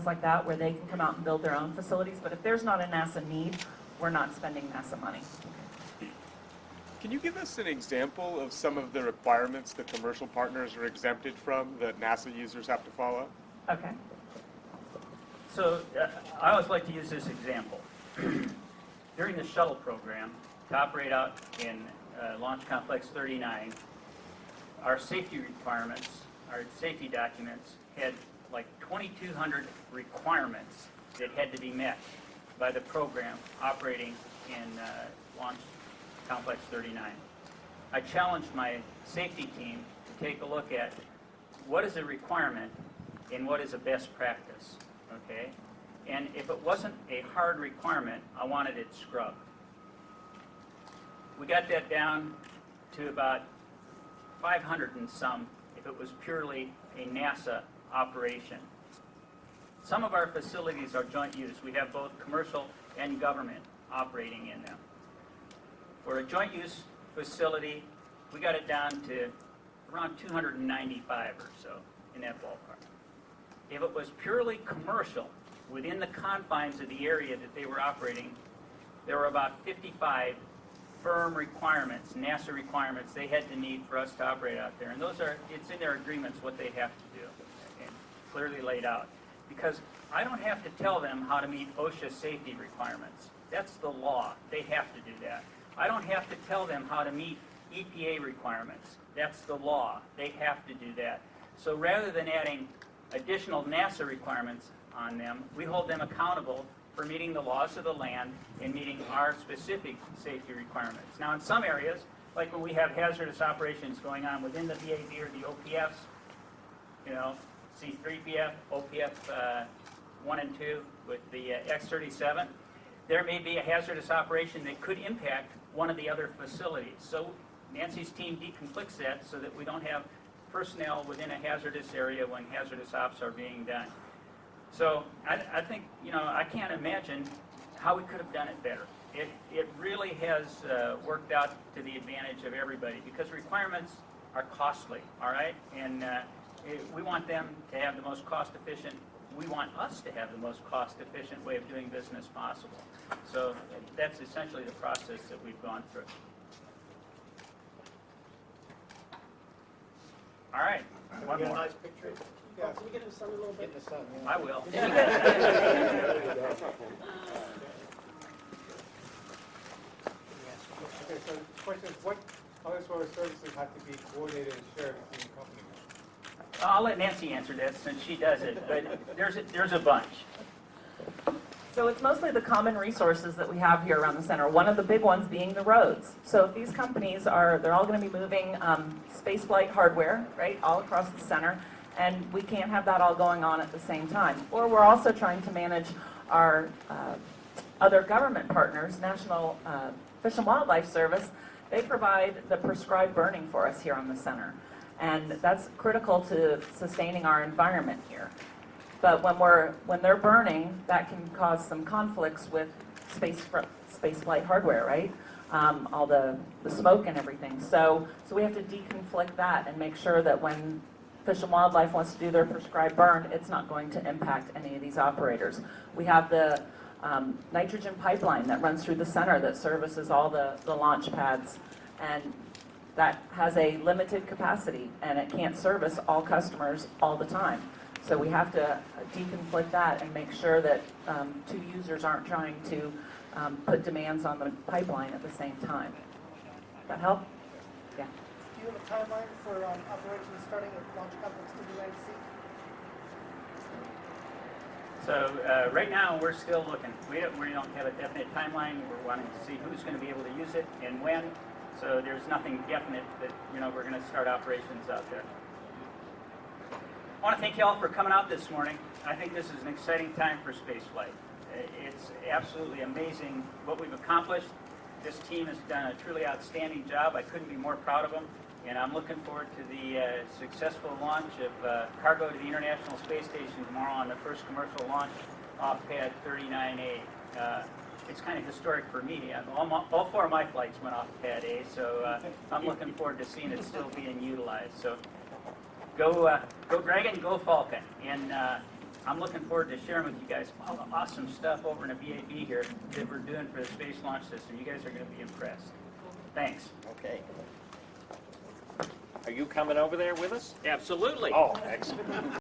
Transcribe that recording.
like that where they can come out and build their own facilities. But if there's not a NASA need, we're not spending NASA money. Can you give us an example of some of the requirements that commercial partners are exempted from that NASA users have to follow? Okay. So I always like to use this example. During the shuttle program, to operate out in Launch Complex 39, our safety requirements, our safety documents had like 2,200 requirements that had to be met by the program operating in Launch Complex 39. I challenged my safety team to take a look at what is a requirement and what is a best practice, okay? And if it wasn't a hard requirement, I wanted it scrubbed. We got that down to about 500 and some if it was purely a NASA operation. Some of our facilities are joint use. We have both commercial and government operating in them. For a joint use facility, we got it down to around 295 or so, in that ballpark. If it was purely commercial, within the confines of the area that they were operating, there were about 55 firm requirements, NASA requirements they had to meet for us to operate out there. And those are, it's in their agreements what they have to do, and clearly laid out. Because I don't have to tell them how to meet OSHA safety requirements. That's the law. They have to do that. I don't have to tell them how to meet EPA requirements. That's the law. They have to do that. So rather than adding additional NASA requirements on them, we hold them accountable for meeting the laws of the land and meeting our specific safety requirements. Now in some areas, like when we have hazardous operations going on within the VAB or the OPFs, you know, C3PF, OPF 1 and 2 with the X-37, there may be a hazardous operation that could impact one of the other facilities. So Nancy's team deconflicts that so that we don't have personnel within a hazardous area when hazardous ops are being done. So I think, you know, I can't imagine how we could have done it better. It really has worked out to the advantage of everybody because requirements are costly, all right? And we want them to have the most cost-efficient, we want us to have the most cost-efficient way of doing business possible. So that's essentially the process that we've gone through. All right, one more. Nice picture. Yeah. Can we get in the sun a little bit? Get in the sun, yeah. I will. Okay, so the question is, what other sort of services have to be coordinated and shared between companies? I'll let Nancy answer that since she does it, but there's a bunch. So it's mostly the common resources that we have here around the center. One of the big ones being the roads. So if these companies they're all going to be moving spaceflight hardware, right, all across the center, and we can't have that all going on at the same time. Or we're also trying to manage our other government partners, National Fish and Wildlife Service. They provide the prescribed burning for us here on the center. And that's critical to sustaining our environment here. But when they're burning, that can cause some conflicts with space flight hardware, right? All the smoke and everything. So we have to deconflict that and make sure that when Fish and Wildlife wants to do their prescribed burn, it's not going to impact any of these operators. We have the nitrogen pipeline that runs through the center that services all the launch pads, and that has a limited capacity, and it can't service all customers all the time. So we have to deconflict that and make sure that two users aren't trying to put demands on the pipeline at the same time. That help? Yeah. Do you have a timeline for operations starting at Launch Complex 39C? So right now we're still looking. We don't have a definite timeline. We're wanting to see who's going to be able to use it and when. So there's nothing definite that we're going to start operations out there. I want to thank you all for coming out this morning. I think this is an exciting time for spaceflight. It's absolutely amazing what we've accomplished. This team has done a truly outstanding job. I couldn't be more proud of them. And I'm looking forward to the successful launch of cargo to the International Space Station tomorrow on the first commercial launch off pad 39A. It's kind of historic for me. All four of my flights went off pad A, so I'm looking forward to seeing it still being utilized. So go Dragon, go Falcon. And I'm looking forward to sharing with you guys all the awesome stuff over in the VAB here that we're doing for the Space Launch System. You guys are going to be impressed. Thanks. Okay. Are you coming over there with us? Absolutely. Oh, excellent.